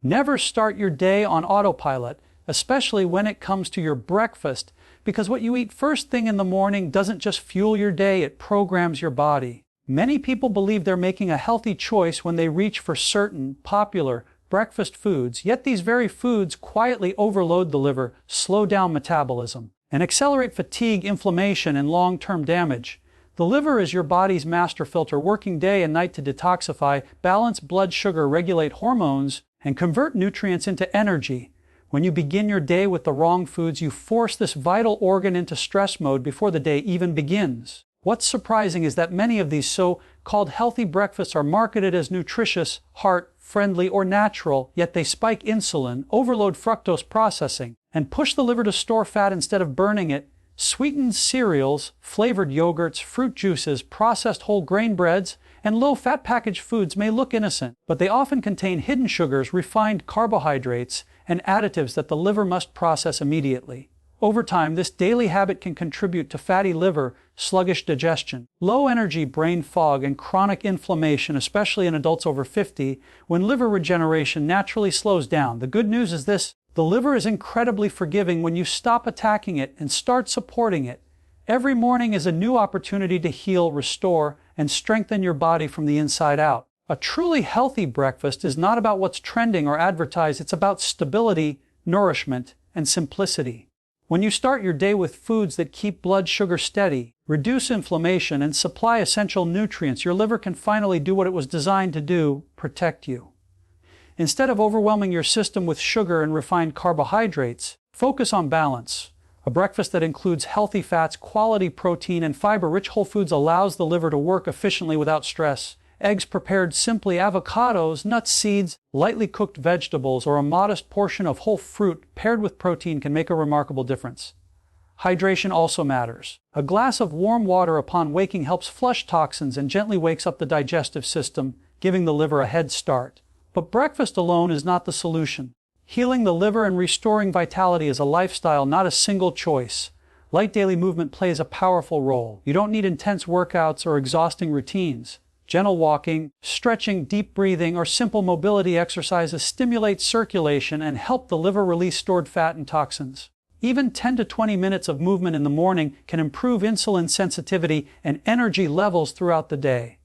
Never start your day on autopilot, especially when it comes to your breakfast, because what you eat first thing in the morning doesn't just fuel your day, it programs your body. Many people believe they're making a healthy choice when they reach for certain popular breakfast foods, yet these very foods quietly overload the liver, slow down metabolism, and accelerate fatigue, inflammation, and long-term damage. The liver is your body's master filter, working day and night to detoxify, balance blood sugar, regulate hormones, and convert nutrients into energy. When you begin your day with the wrong foods, you force this vital organ into stress mode before the day even begins. What's surprising is that many of these so-called healthy breakfasts are marketed as nutritious, heart-friendly, or natural, yet they spike insulin, overload fructose processing, and push the liver to store fat instead of burning it. Sweetened cereals, flavored yogurts, fruit juices, processed whole grain breads, and low-fat packaged foods may look innocent, but they often contain hidden sugars, refined carbohydrates, and additives that the liver must process immediately. Over time, this daily habit can contribute to fatty liver, sluggish digestion, low energy, brain fog, and chronic inflammation, especially in adults over 50, when liver regeneration naturally slows down. The good news is this: the liver is incredibly forgiving when you stop attacking it and start supporting it. Every morning is a new opportunity to heal, restore, and strengthen your body from the inside out. A truly healthy breakfast is not about what's trending or advertised, it's about stability, nourishment, and simplicity. When you start your day with foods that keep blood sugar steady, reduce inflammation, and supply essential nutrients, your liver can finally do what it was designed to do: protect you. Instead of overwhelming your system with sugar and refined carbohydrates, focus on balance. A breakfast that includes healthy fats, quality protein, and fiber-rich whole foods allows the liver to work efficiently without stress. Eggs prepared simply, avocados, nuts, seeds, lightly cooked vegetables, or a modest portion of whole fruit paired with protein can make a remarkable difference. Hydration also matters. A glass of warm water upon waking helps flush toxins and gently wakes up the digestive system, giving the liver a head start. But breakfast alone is not the solution. Healing the liver and restoring vitality is a lifestyle, not a single choice. Light daily movement plays a powerful role. You don't need intense workouts or exhausting routines. Gentle walking, stretching, deep breathing, or simple mobility exercises stimulate circulation and help the liver release stored fat and toxins. Even 10 to 20 minutes of movement in the morning can improve insulin sensitivity and energy levels throughout the day.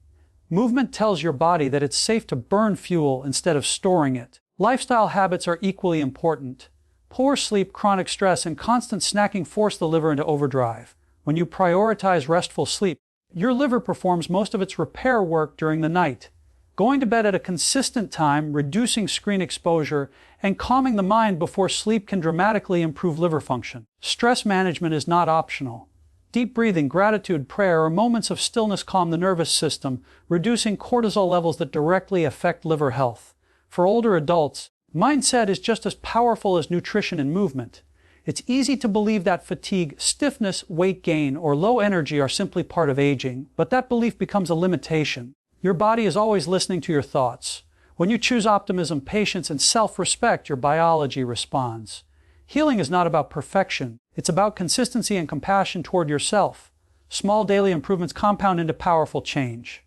Movement tells your body that it's safe to burn fuel instead of storing it. Lifestyle habits are equally important. Poor sleep, chronic stress, and constant snacking force the liver into overdrive. When you prioritize restful sleep, your liver performs most of its repair work during the night. Going to bed at a consistent time, reducing screen exposure, and calming the mind before sleep can dramatically improve liver function. Stress management is not optional. Deep breathing, gratitude, prayer, or moments of stillness calm the nervous system, reducing cortisol levels that directly affect liver health. For older adults, mindset is just as powerful as nutrition and movement. It's easy to believe that fatigue, stiffness, weight gain, or low energy are simply part of aging, but that belief becomes a limitation. Your body is always listening to your thoughts. When you choose optimism, patience, and self-respect, your biology responds. Healing is not about perfection. It's about consistency and compassion toward yourself. Small daily improvements compound into powerful change.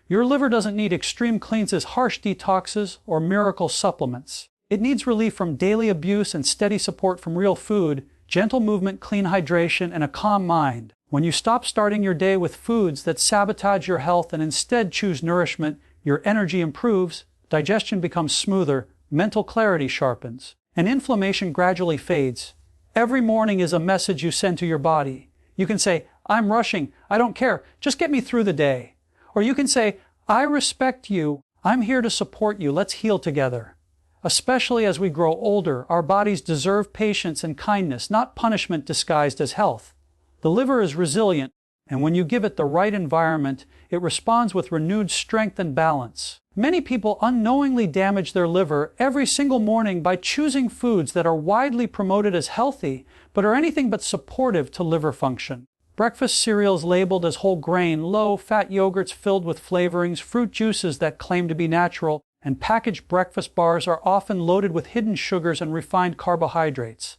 Your liver doesn't need extreme cleanses, harsh detoxes, or miracle supplements. It needs relief from daily abuse and steady support from real food, gentle movement, clean hydration, and a calm mind. When you stop starting your day with foods that sabotage your health and instead choose nourishment, your energy improves, digestion becomes smoother, mental clarity sharpens, and inflammation gradually fades. Every morning is a message you send to your body. You can say, "I'm rushing, I don't care, just get me through the day." Or you can say, "I respect you, I'm here to support you, let's heal together." Especially as we grow older, our bodies deserve patience and kindness, not punishment disguised as health. The liver is resilient, and when you give it the right environment, it responds with renewed strength and balance. Many people unknowingly damage their liver every single morning by choosing foods that are widely promoted as healthy, but are anything but supportive to liver function. Breakfast cereals labeled as whole grain, low-fat yogurts filled with flavorings, fruit juices that claim to be natural, and packaged breakfast bars are often loaded with hidden sugars and refined carbohydrates.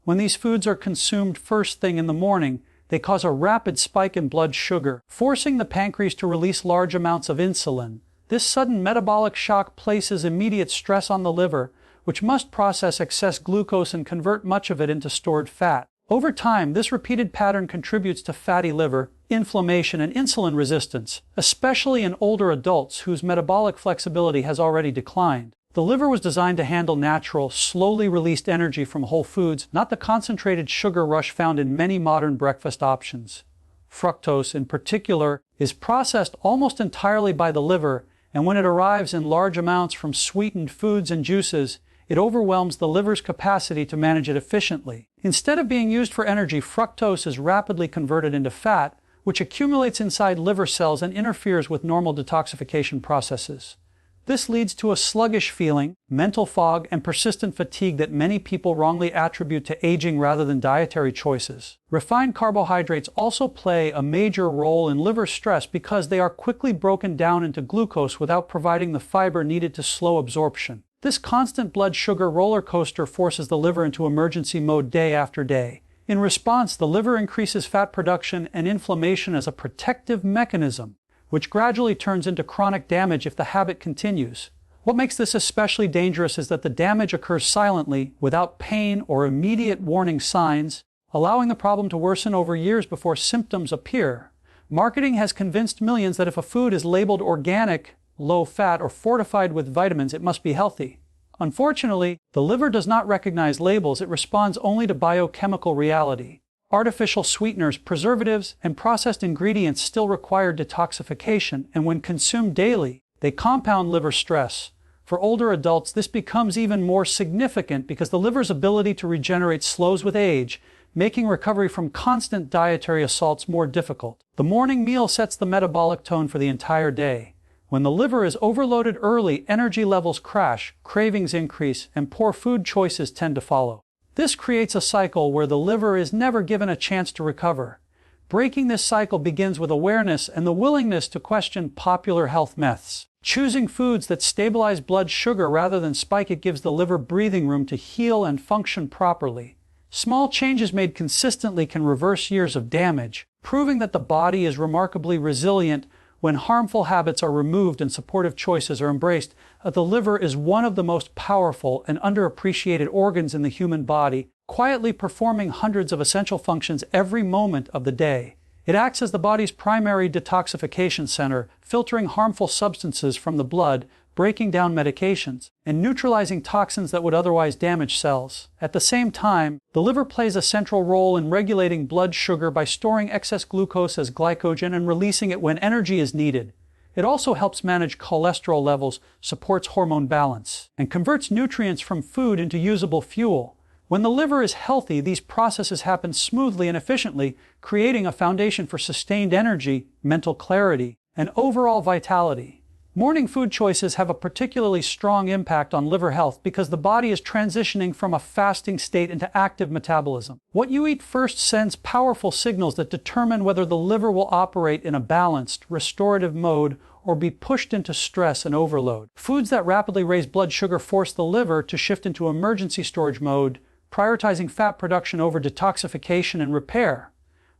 When these foods are consumed first thing in the morning, they cause a rapid spike in blood sugar, forcing the pancreas to release large amounts of insulin. This sudden metabolic shock places immediate stress on the liver, which must process excess glucose and convert much of it into stored fat. Over time, this repeated pattern contributes to fatty liver, inflammation, and insulin resistance, especially in older adults whose metabolic flexibility has already declined. The liver was designed to handle natural, slowly released energy from whole foods, not the concentrated sugar rush found in many modern breakfast options. Fructose, in particular, is processed almost entirely by the liver, and when it arrives in large amounts from sweetened foods and juices, it overwhelms the liver's capacity to manage it efficiently. Instead of being used for energy, fructose is rapidly converted into fat, which accumulates inside liver cells and interferes with normal detoxification processes. This leads to a sluggish feeling, mental fog, and persistent fatigue that many people wrongly attribute to aging rather than dietary choices. Refined carbohydrates also play a major role in liver stress because they are quickly broken down into glucose without providing the fiber needed to slow absorption. This constant blood sugar roller coaster forces the liver into emergency mode day after day. In response, the liver increases fat production and inflammation as a protective mechanism, which gradually turns into chronic damage if the habit continues. What makes this especially dangerous is that the damage occurs silently, without pain or immediate warning signs, allowing the problem to worsen over years before symptoms appear. Marketing has convinced millions that if a food is labeled organic, low-fat, or fortified with vitamins, it must be healthy. Unfortunately, the liver does not recognize labels. It responds only to biochemical reality. Artificial sweeteners, preservatives, and processed ingredients still require detoxification, and when consumed daily, they compound liver stress. For older adults, this becomes even more significant because the liver's ability to regenerate slows with age, making recovery from constant dietary assaults more difficult. The morning meal sets the metabolic tone for the entire day. When the liver is overloaded early, energy levels crash, cravings increase, and poor food choices tend to follow. This creates a cycle where the liver is never given a chance to recover. Breaking this cycle begins with awareness and the willingness to question popular health myths. Choosing foods that stabilize blood sugar rather than spike it gives the liver breathing room to heal and function properly. Small changes made consistently can reverse years of damage, proving that the body is remarkably resilient when harmful habits are removed and supportive choices are embraced. The liver is one of the most powerful and underappreciated organs in the human body, quietly performing hundreds of essential functions every moment of the day. It acts as the body's primary detoxification center, filtering harmful substances from the blood, breaking down medications, and neutralizing toxins that would otherwise damage cells. At the same time, the liver plays a central role in regulating blood sugar by storing excess glucose as glycogen and releasing it when energy is needed. It also helps manage cholesterol levels, supports hormone balance, and converts nutrients from food into usable fuel. When the liver is healthy, these processes happen smoothly and efficiently, creating a foundation for sustained energy, mental clarity, and overall vitality. Morning food choices have a particularly strong impact on liver health because the body is transitioning from a fasting state into active metabolism. What you eat first sends powerful signals that determine whether the liver will operate in a balanced, restorative mode or be pushed into stress and overload. Foods that rapidly raise blood sugar force the liver to shift into emergency storage mode, prioritizing fat production over detoxification and repair.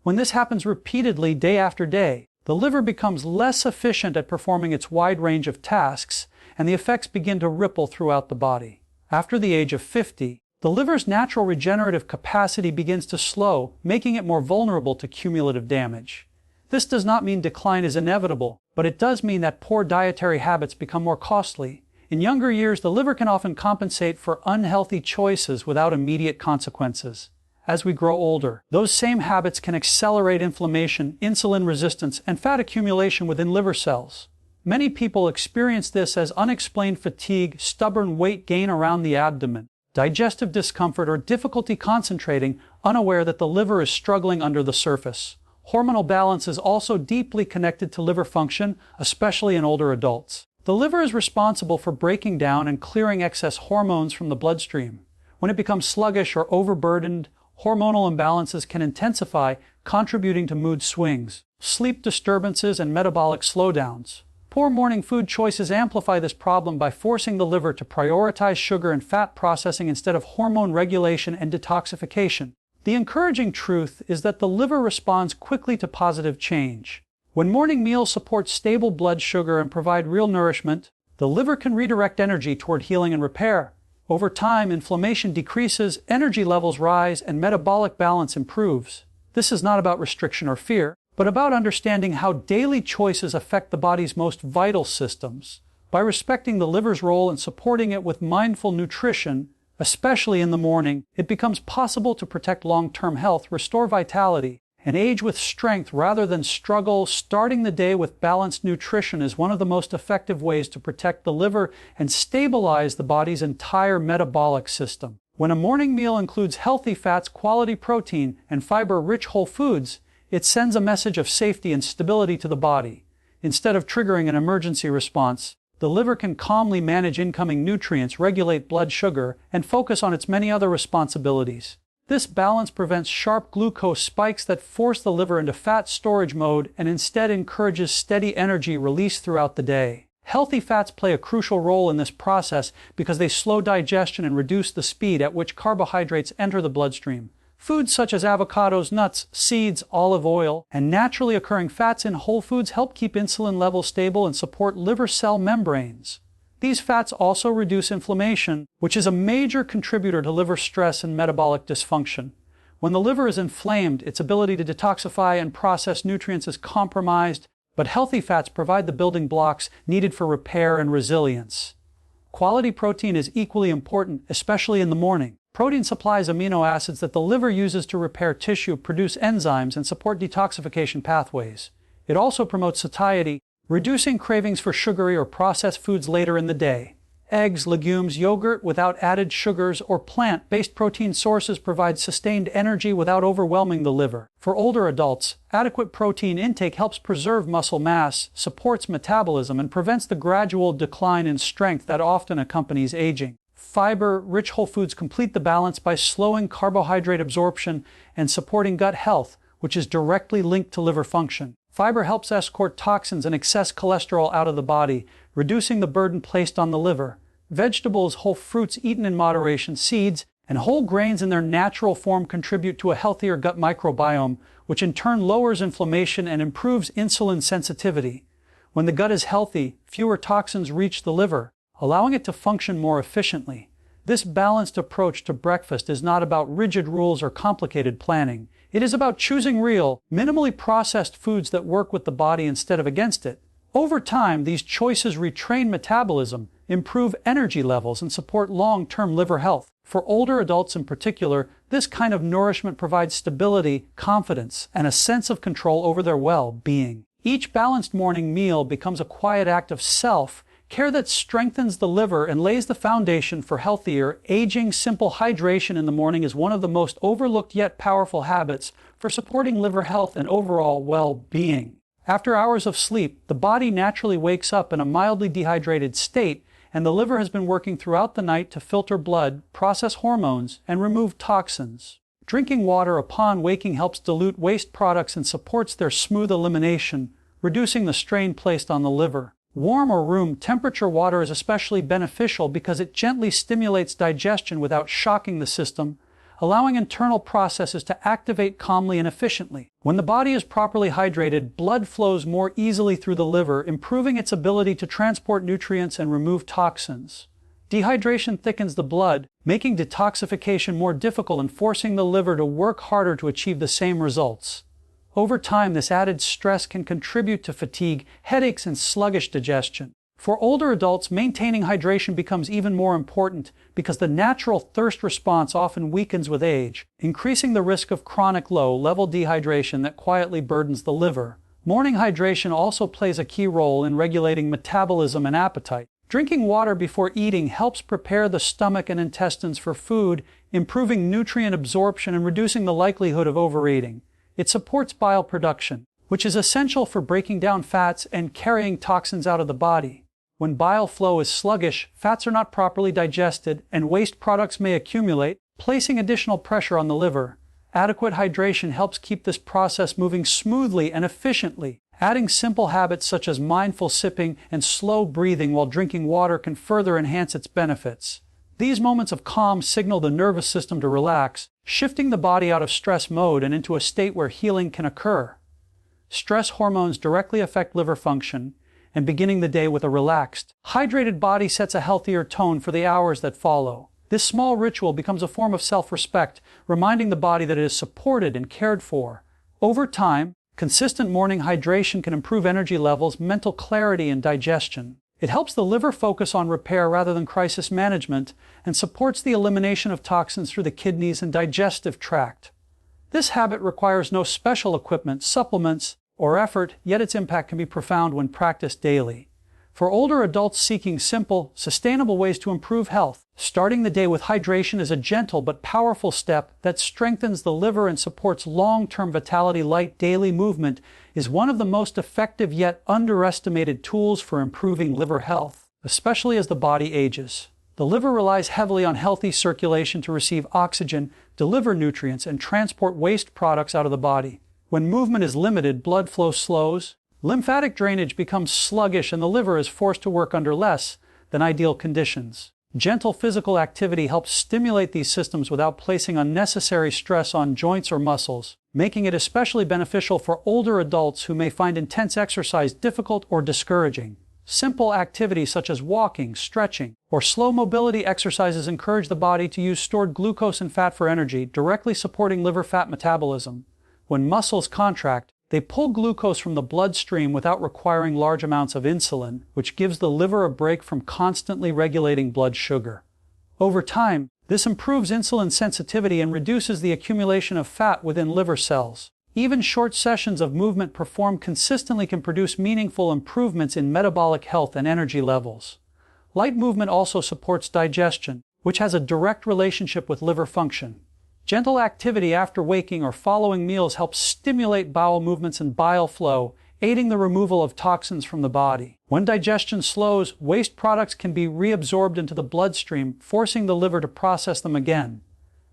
When this happens repeatedly day after day, the liver becomes less efficient at performing its wide range of tasks, and the effects begin to ripple throughout the body. After the age of 50, the liver's natural regenerative capacity begins to slow, making it more vulnerable to cumulative damage. This does not mean decline is inevitable, but it does mean that poor dietary habits become more costly. In younger years, the liver can often compensate for unhealthy choices without immediate consequences. As we grow older, those same habits can accelerate inflammation, insulin resistance, and fat accumulation within liver cells. Many people experience this as unexplained fatigue, stubborn weight gain around the abdomen, digestive discomfort, or difficulty concentrating, unaware that the liver is struggling under the surface. Hormonal balance is also deeply connected to liver function, especially in older adults. The liver is responsible for breaking down and clearing excess hormones from the bloodstream. When it becomes sluggish or overburdened, hormonal imbalances can intensify, contributing to mood swings, sleep disturbances, and metabolic slowdowns. Poor morning food choices amplify this problem by forcing the liver to prioritize sugar and fat processing instead of hormone regulation and detoxification. The encouraging truth is that the liver responds quickly to positive change. When morning meals support stable blood sugar and provide real nourishment, the liver can redirect energy toward healing and repair. Over time, inflammation decreases, energy levels rise, and metabolic balance improves. This is not about restriction or fear, but about understanding how daily choices affect the body's most vital systems. By respecting the liver's role and supporting it with mindful nutrition, especially in the morning, it becomes possible to protect long-term health, restore vitality, and age with strength rather than struggle. Starting the day with balanced nutrition is one of the most effective ways to protect the liver and stabilize the body's entire metabolic system. When a morning meal includes healthy fats, quality protein, and fiber-rich whole foods, it sends a message of safety and stability to the body. Instead of triggering an emergency response, the liver can calmly manage incoming nutrients, regulate blood sugar, and focus on its many other responsibilities. This balance prevents sharp glucose spikes that force the liver into fat storage mode and instead encourages steady energy release throughout the day. Healthy fats play a crucial role in this process because they slow digestion and reduce the speed at which carbohydrates enter the bloodstream. Foods such as avocados, nuts, seeds, olive oil, and naturally occurring fats in whole foods help keep insulin levels stable and support liver cell membranes. These fats also reduce inflammation, which is a major contributor to liver stress and metabolic dysfunction. When the liver is inflamed, its ability to detoxify and process nutrients is compromised, but healthy fats provide the building blocks needed for repair and resilience. Quality protein is equally important, especially in the morning. Protein supplies amino acids that the liver uses to repair tissue, produce enzymes, and support detoxification pathways. It also promotes satiety, reducing cravings for sugary or processed foods later in the day. Eggs, legumes, yogurt without added sugars, or plant-based protein sources provide sustained energy without overwhelming the liver. For older adults, adequate protein intake helps preserve muscle mass, supports metabolism, and prevents the gradual decline in strength that often accompanies aging. Fiber-rich whole foods complete the balance by slowing carbohydrate absorption and supporting gut health, which is directly linked to liver function. Fiber helps escort toxins and excess cholesterol out of the body, reducing the burden placed on the liver. Vegetables, whole fruits eaten in moderation, seeds, and whole grains in their natural form contribute to a healthier gut microbiome, which in turn lowers inflammation and improves insulin sensitivity. When the gut is healthy, fewer toxins reach the liver, allowing it to function more efficiently. This balanced approach to breakfast is not about rigid rules or complicated planning. It is about choosing real, minimally processed foods that work with the body instead of against it. Over time, these choices retrain metabolism, improve energy levels, and support long-term liver health. For older adults in particular, this kind of nourishment provides stability, confidence, and a sense of control over their well-being. Each balanced morning meal becomes a quiet act of self-care that strengthens the liver and lays the foundation for healthier, aging. Simple hydration in the morning is one of the most overlooked yet powerful habits for supporting liver health and overall well-being. After hours of sleep, the body naturally wakes up in a mildly dehydrated state, and the liver has been working throughout the night to filter blood, process hormones, and remove toxins. Drinking water upon waking helps dilute waste products and supports their smooth elimination, reducing the strain placed on the liver. Warm or room temperature water is especially beneficial because it gently stimulates digestion without shocking the system, allowing internal processes to activate calmly and efficiently. When the body is properly hydrated, blood flows more easily through the liver, improving its ability to transport nutrients and remove toxins. Dehydration thickens the blood, making detoxification more difficult and forcing the liver to work harder to achieve the same results. Over time, this added stress can contribute to fatigue, headaches, and sluggish digestion. For older adults, maintaining hydration becomes even more important because the natural thirst response often weakens with age, increasing the risk of chronic low-level dehydration that quietly burdens the liver. Morning hydration also plays a key role in regulating metabolism and appetite. Drinking water before eating helps prepare the stomach and intestines for food, improving nutrient absorption and reducing the likelihood of overeating. It supports bile production, which is essential for breaking down fats and carrying toxins out of the body. When bile flow is sluggish, fats are not properly digested, and waste products may accumulate, placing additional pressure on the liver. Adequate hydration helps keep this process moving smoothly and efficiently. Adding simple habits such as mindful sipping and slow breathing while drinking water can further enhance its benefits. These moments of calm signal the nervous system to relax, shifting the body out of stress mode and into a state where healing can occur. Stress hormones directly affect liver function, and beginning the day with a relaxed, hydrated body sets a healthier tone for the hours that follow. This small ritual becomes a form of self-respect, reminding the body that it is supported and cared for. Over time, consistent morning hydration can improve energy levels, mental clarity, and digestion. It helps the liver focus on repair rather than crisis management and supports the elimination of toxins through the kidneys and digestive tract. This habit requires no special equipment, supplements, or effort, yet its impact can be profound when practiced daily. For older adults seeking simple, sustainable ways to improve health, starting the day with hydration is a gentle but powerful step that strengthens the liver and supports long-term vitality. Light daily movement is one of the most effective yet underestimated tools for improving liver health, especially as the body ages. The liver relies heavily on healthy circulation to receive oxygen, deliver nutrients, and transport waste products out of the body. When movement is limited, blood flow slows, lymphatic drainage becomes sluggish, and the liver is forced to work under less than ideal conditions. Gentle physical activity helps stimulate these systems without placing unnecessary stress on joints or muscles, making it especially beneficial for older adults who may find intense exercise difficult or discouraging. Simple activities such as walking, stretching, or slow mobility exercises encourage the body to use stored glucose and fat for energy, directly supporting liver fat metabolism. When muscles contract, they pull glucose from the bloodstream without requiring large amounts of insulin, which gives the liver a break from constantly regulating blood sugar. Over time, this improves insulin sensitivity and reduces the accumulation of fat within liver cells. Even short sessions of movement performed consistently can produce meaningful improvements in metabolic health and energy levels. Light movement also supports digestion, which has a direct relationship with liver function. Gentle activity after waking or following meals helps stimulate bowel movements and bile flow, aiding the removal of toxins from the body. When digestion slows, waste products can be reabsorbed into the bloodstream, forcing the liver to process them again.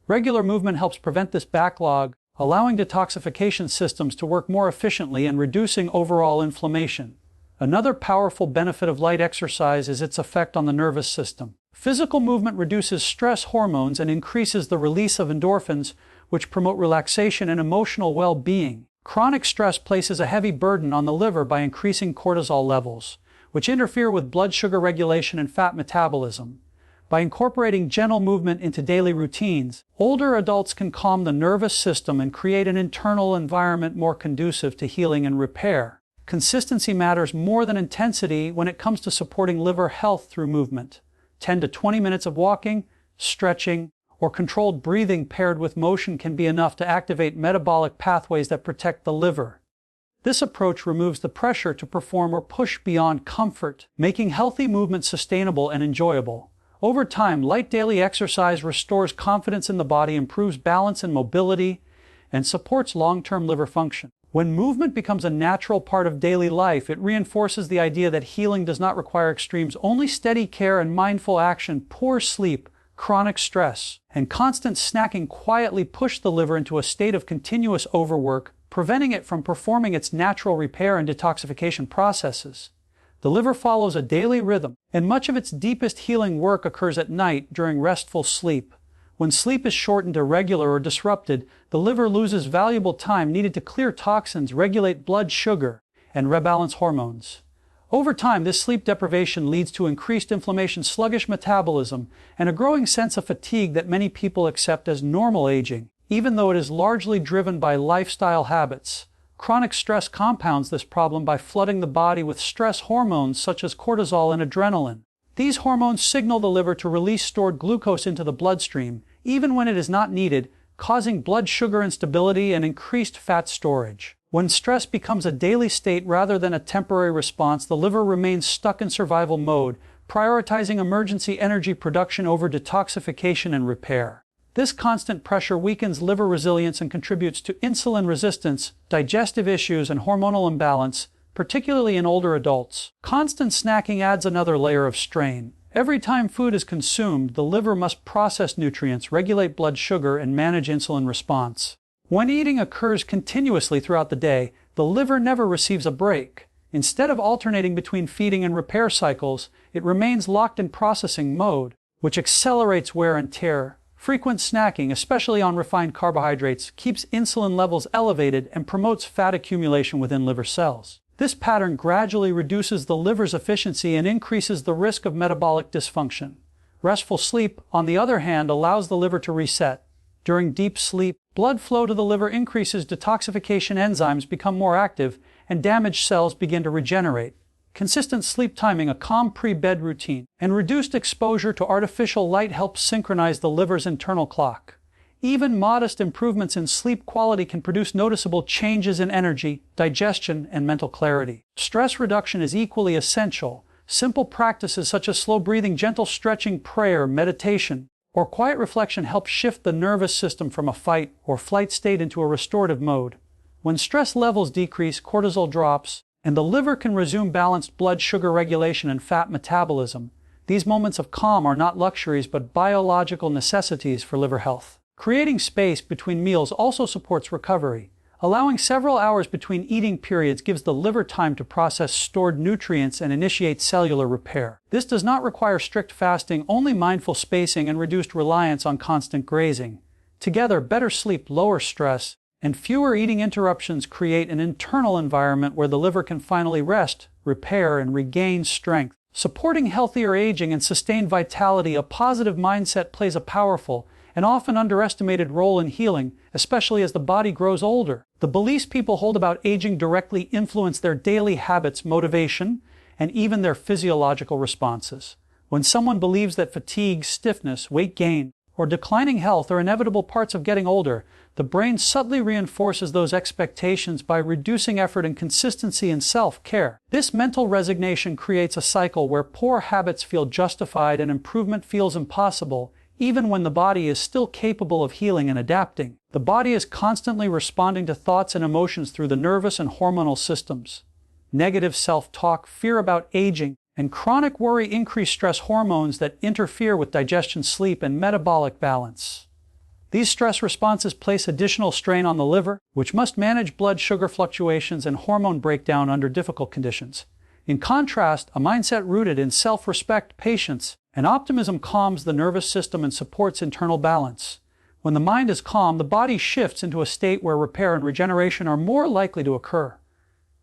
Regular movement helps prevent this backlog, allowing detoxification systems to work more efficiently and reducing overall inflammation. Another powerful benefit of light exercise is its effect on the nervous system. Physical movement reduces stress hormones and increases the release of endorphins, which promote relaxation and emotional well-being. Chronic stress places a heavy burden on the liver by increasing cortisol levels, which interfere with blood sugar regulation and fat metabolism. By incorporating gentle movement into daily routines, older adults can calm the nervous system and create an internal environment more conducive to healing and repair. Consistency matters more than intensity when it comes to supporting liver health through movement. 10 to 20 minutes of walking, stretching, or controlled breathing paired with motion can be enough to activate metabolic pathways that protect the liver. This approach removes the pressure to perform or push beyond comfort, making healthy movement sustainable and enjoyable. Over time, light daily exercise restores confidence in the body, improves balance and mobility, and supports long-term liver function. When movement becomes a natural part of daily life, it reinforces the idea that healing does not require extremes. Only steady care and mindful action, poor sleep, chronic stress, and constant snacking quietly push the liver into a state of continuous overwork, preventing it from performing its natural repair and detoxification processes. The liver follows a daily rhythm, and much of its deepest healing work occurs at night during restful sleep. When sleep is shortened, irregular, or disrupted, the liver loses valuable time needed to clear toxins, regulate blood sugar, and rebalance hormones. Over time, this sleep deprivation leads to increased inflammation, sluggish metabolism, and a growing sense of fatigue that many people accept as normal aging, even though it is largely driven by lifestyle habits. Chronic stress compounds this problem by flooding the body with stress hormones such as cortisol and adrenaline. These hormones signal the liver to release stored glucose into the bloodstream, even when it is not needed, causing blood sugar instability and increased fat storage. When stress becomes a daily state rather than a temporary response, the liver remains stuck in survival mode, prioritizing emergency energy production over detoxification and repair. This constant pressure weakens liver resilience and contributes to insulin resistance, digestive issues, and hormonal imbalance, particularly in older adults. Constant snacking adds another layer of strain. Every time food is consumed, the liver must process nutrients, regulate blood sugar, and manage insulin response. When eating occurs continuously throughout the day, the liver never receives a break. Instead of alternating between feeding and repair cycles, it remains locked in processing mode, which accelerates wear and tear. Frequent snacking, especially on refined carbohydrates, keeps insulin levels elevated and promotes fat accumulation within liver cells. This pattern gradually reduces the liver's efficiency and increases the risk of metabolic dysfunction. Restful sleep, on the other hand, allows the liver to reset. During deep sleep, blood flow to the liver increases, detoxification enzymes become more active, and damaged cells begin to regenerate. Consistent sleep timing, a calm pre-bed routine, and reduced exposure to artificial light helps synchronize the liver's internal clock. Even modest improvements in sleep quality can produce noticeable changes in energy, digestion, and mental clarity. Stress reduction is equally essential. Simple practices such as slow breathing, gentle stretching, prayer, meditation, or quiet reflection help shift the nervous system from a fight or flight state into a restorative mode. When stress levels decrease, cortisol drops, and the liver can resume balanced blood sugar regulation and fat metabolism. These moments of calm are not luxuries but biological necessities for liver health. Creating space between meals also supports recovery. Allowing several hours between eating periods gives the liver time to process stored nutrients and initiate cellular repair. This does not require strict fasting, only mindful spacing and reduced reliance on constant grazing. Together, better sleep, lower stress, and fewer eating interruptions create an internal environment where the liver can finally rest, repair, and regain strength. Supporting healthier aging and sustained vitality, a positive mindset plays a powerful and often underestimated role in healing, especially as the body grows older. The beliefs people hold about aging directly influence their daily habits, motivation, and even their physiological responses. When someone believes that fatigue, stiffness, weight gain, or declining health are inevitable parts of getting older, the brain subtly reinforces those expectations by reducing effort and consistency in self-care. This mental resignation creates a cycle where poor habits feel justified and improvement feels impossible, even when the body is still capable of healing and adapting. The body is constantly responding to thoughts and emotions through the nervous and hormonal systems. Negative self-talk, fear about aging, and chronic worry increase stress hormones that interfere with digestion, sleep, and metabolic balance. These stress responses place additional strain on the liver, which must manage blood sugar fluctuations and hormone breakdown under difficult conditions. In contrast, a mindset rooted in self-respect, patience, and optimism calms the nervous system and supports internal balance. When the mind is calm, the body shifts into a state where repair and regeneration are more likely to occur.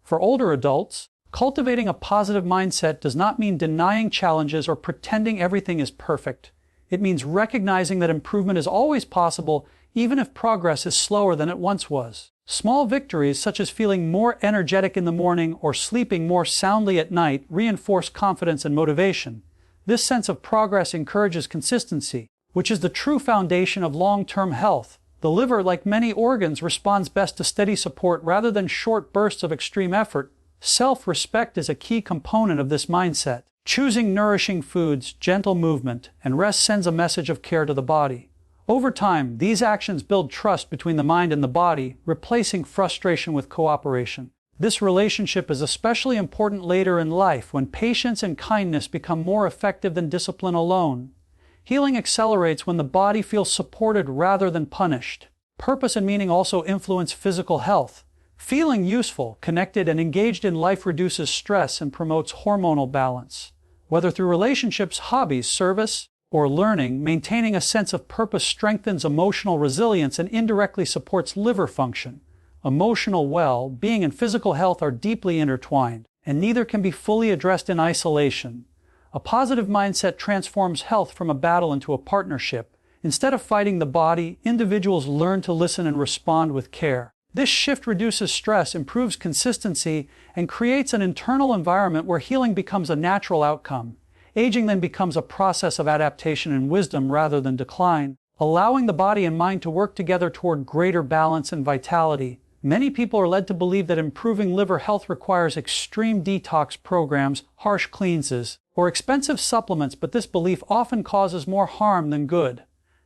For older adults, cultivating a positive mindset does not mean denying challenges or pretending everything is perfect. It means recognizing that improvement is always possible, even if progress is slower than it once was. Small victories, such as feeling more energetic in the morning or sleeping more soundly at night, reinforce confidence and motivation. This sense of progress encourages consistency, which is the true foundation of long-term health. The liver, like many organs, responds best to steady support rather than short bursts of extreme effort. Self-respect is a key component of this mindset. Choosing nourishing foods, gentle movement, and rest sends a message of care to the body. Over time, these actions build trust between the mind and the body, replacing frustration with cooperation. This relationship is especially important later in life when patience and kindness become more effective than discipline alone. Healing accelerates when the body feels supported rather than punished. Purpose and meaning also influence physical health. Feeling useful, connected, and engaged in life reduces stress and promotes hormonal balance. Whether through relationships, hobbies, service, or learning, maintaining a sense of purpose strengthens emotional resilience and indirectly supports liver function. Emotional well-being and physical health are deeply intertwined, and neither can be fully addressed in isolation. A positive mindset transforms health from a battle into a partnership. Instead of fighting the body, individuals learn to listen and respond with care. This shift reduces stress, improves consistency, and creates an internal environment where healing becomes a natural outcome. Aging then becomes a process of adaptation and wisdom rather than decline, allowing the body and mind to work together toward greater balance and vitality. Many people are led to believe that improving liver health requires extreme detox programs, harsh cleanses, or expensive supplements, but this belief often causes more harm than good.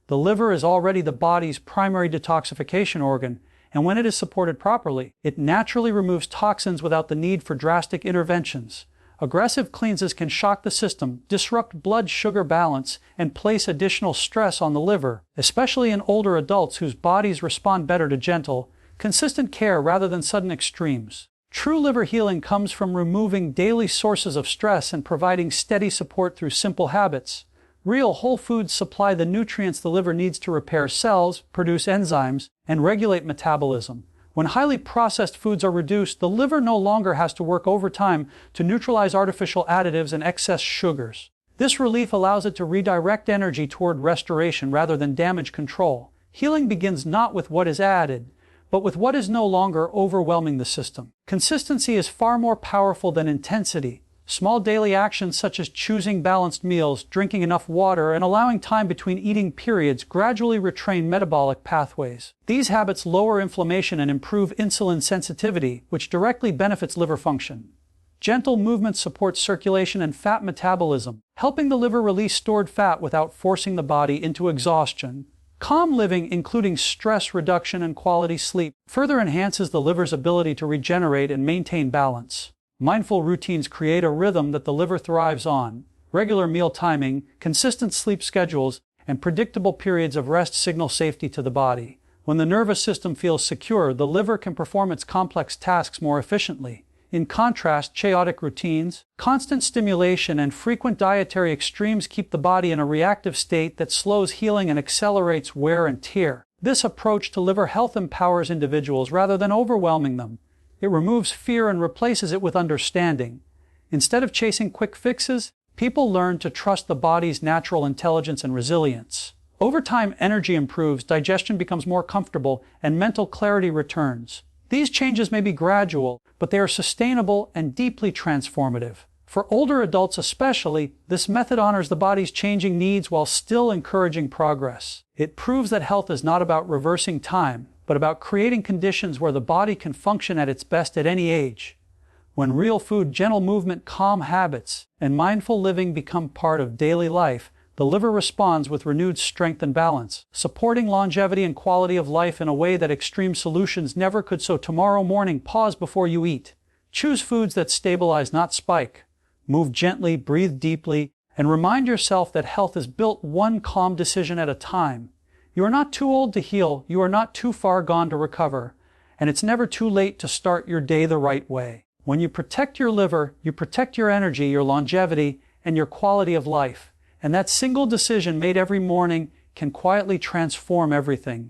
The liver is already the body's primary detoxification organ, and when it is supported properly, it naturally removes toxins without the need for drastic interventions. Aggressive cleanses can shock the system, disrupt blood sugar balance, and place additional stress on the liver, especially in older adults whose bodies respond better to gentle, consistent care rather than sudden extremes. True liver healing comes from removing daily sources of stress and providing steady support through simple habits. Real whole foods supply the nutrients the liver needs to repair cells, produce enzymes, and regulate metabolism. When highly processed foods are reduced, the liver no longer has to work overtime to neutralize artificial additives and excess sugars. This relief allows it to redirect energy toward restoration rather than damage control. Healing begins not with what is added, but with what is no longer overwhelming the system. Consistency is far more powerful than intensity. Small daily actions such as choosing balanced meals, drinking enough water, and allowing time between eating periods gradually retrain metabolic pathways. These habits lower inflammation and improve insulin sensitivity, which directly benefits liver function. Gentle movement supports circulation and fat metabolism, helping the liver release stored fat without forcing the body into exhaustion. Calm living, including stress reduction and quality sleep, further enhances the liver's ability to regenerate and maintain balance. Mindful routines create a rhythm that the liver thrives on. Regular meal timing, consistent sleep schedules, and predictable periods of rest signal safety to the body. When the nervous system feels secure, the liver can perform its complex tasks more efficiently. In contrast, chaotic routines, constant stimulation, and frequent dietary extremes keep the body in a reactive state that slows healing and accelerates wear and tear. This approach to liver health empowers individuals rather than overwhelming them. It removes fear and replaces it with understanding. Instead of chasing quick fixes, people learn to trust the body's natural intelligence and resilience. Over time, energy improves, digestion becomes more comfortable, and mental clarity returns. These changes may be gradual, but they are sustainable and deeply transformative. For older adults especially, this method honors the body's changing needs while still encouraging progress. It proves that health is not about reversing time, but about creating conditions where the body can function at its best at any age. When real food, gentle movement, calm habits, and mindful living become part of daily life, the liver responds with renewed strength and balance, supporting longevity and quality of life in a way that extreme solutions never could. So tomorrow morning, pause before you eat. Choose foods that stabilize, not spike. Move gently, breathe deeply, and remind yourself that health is built one calm decision at a time. You are not too old to heal, you are not too far gone to recover, and it's never too late to start your day the right way. When you protect your liver, you protect your energy, your longevity, and your quality of life. And that single decision made every morning can quietly transform everything.